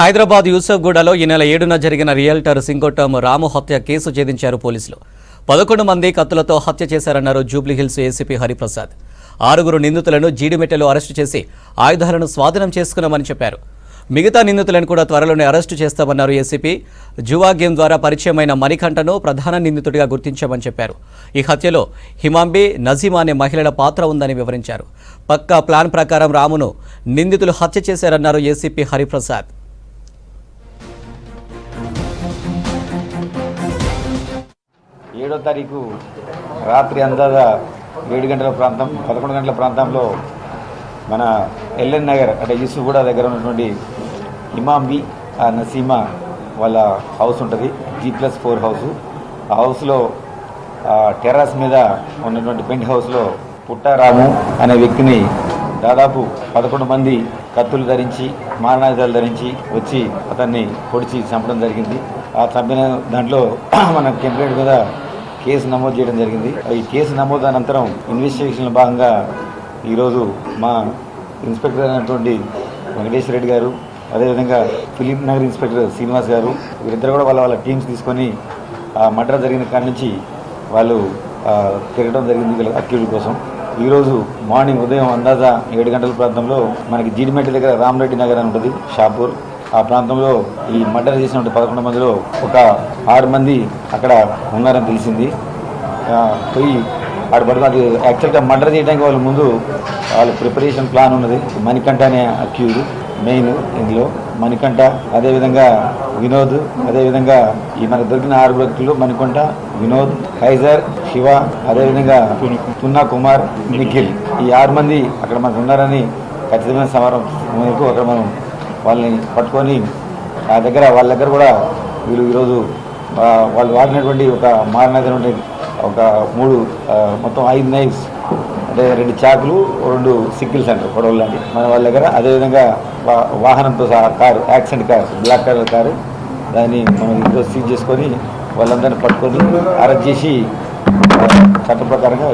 హైదరాబాద్ యూసఫ్గూడలో ఈ నెల 7న జరిగిన రియల్టర్ సింగోటం రాము హత్య కేసు ఛేదించారు పోలీసులు. 11 మంది కత్తులతో హత్య చేశారన్నారు జూబ్లీహిల్స్ ఏసీపీ హరిప్రసాద్. 6 నిందితులను జీడిమెట్టలో అరెస్టు చేసి ఆయుధాలను స్వాధీనం చేసుకున్నామని చెప్పారు. మిగతా నిందితులను కూడా త్వరలోనే అరెస్టు చేస్తామన్నారు ఏసీపీ. జువా గేమ్ ద్వారా పరిచయమైన మణికంఠను ప్రధాన నిందితుడిగా గుర్తించామని చెప్పారు. ఈ హత్యలో హిమాంబి, నజీమా అనే మహిళల పాత్ర ఉందని వివరించారు. పక్కా ప్లాన్ ప్రకారం రామును నిందితులు హత్య చేశారన్నారు ఏసీపీ హరిప్రసాద్. 7వ తారీఖు రాత్రి అందాజ 7 గంటల ప్రాంతం 11 గంటల ప్రాంతంలో మన ఎల్ఎన్ నగర్ అంటే యూసుఫ్గూడ దగ్గర ఉన్నటువంటి ఇమాంబి నసీమా వాళ్ళ హౌస్ ఉంటుంది, G+4 హౌస్. ఆ హౌస్లో టెర్రస్ మీద ఉన్నటువంటి పెంట్ హౌస్లో పుట్టారాము అనే వ్యక్తిని దాదాపు 11 మంది కత్తులు ధరించి మారణాయుధాలు ధరించి వచ్చి అతన్ని పొడిచి చంపడం జరిగింది. ఆ చంపిన దాంట్లో మన కంప్లైంట్ మీద కేసు నమోదు చేయడం జరిగింది. ఈ కేసు నమోదు అనంతరం ఇన్వెస్టిగేషన్లో భాగంగా ఈరోజు మా ఇన్స్పెక్టర్ అయినటువంటి వెంకటేశ్వర రెడ్డి గారు, అదేవిధంగా ఫిలిం నగర్ ఇన్స్పెక్టర్ శ్రీనివాస్ గారు, వీరిద్దరు కూడా వాళ్ళ టీమ్స్ తీసుకొని ఆ మర్డర్ జరిగిన కాడి నుంచి వాళ్ళు తిరగడం జరిగింది అక్యూజ్డ్ కోసం. ఈరోజు మార్నింగ్ ఉదయం అందాజా 7 గంటల ప్రాంతంలో మనకి జీడిమెట్ల దగ్గర రామరెడ్డి నగర్ అని ఉంటుంది, షాపూర్. ఆ ప్రాంతంలో ఈ మర్డర్ చేసినటువంటి 11 మందిలో ఒక 6 మంది అక్కడ ఉన్నారని తెలిసింది. పోయి ఆడ పడుతుంది. యాక్చువల్గా మర్డర్ చేయడానికి వాళ్ళ ముందు వాళ్ళ ప్రిపరేషన్ ప్లాన్ ఉన్నది. మణికంఠ అనే అక్యూజ్ మెయిన్ ఇందులో, మణికంఠ, అదేవిధంగా వినోద్, అదేవిధంగా ఈ మనకు దొరికిన 6 వ్యక్తులు మణికంఠ, వినోద్, కైజర్, శివ, అదేవిధంగా తున్నా కుమార్, నిఖిల్, ఈ 6 మంది అక్కడ మనకు ఉన్నారని ఖచ్చితమైన సమాచారం మేరకు అక్కడ మనం వాళ్ళని పట్టుకొని వాళ్ళ దగ్గర కూడా వీళ్ళు ఈరోజు వాళ్ళు వాడినటువంటి ఒక మారణాయుధం ఒక 3 మొత్తం 5 నైఫ్స్ అంటే 2 చాకులు, 2 సిక్కిల్స్ అంటారు పొడవులు లాంటి మన వాళ్ళ దగ్గర. అదేవిధంగా వాహనంతో సహా car, accident car, black colour car, దాన్ని మనం ఈరోజు సీజ్ చేసుకొని వాళ్ళందరినీ పట్టుకొని అరెస్ట్ చేసి చట్ట ప్రకారంగా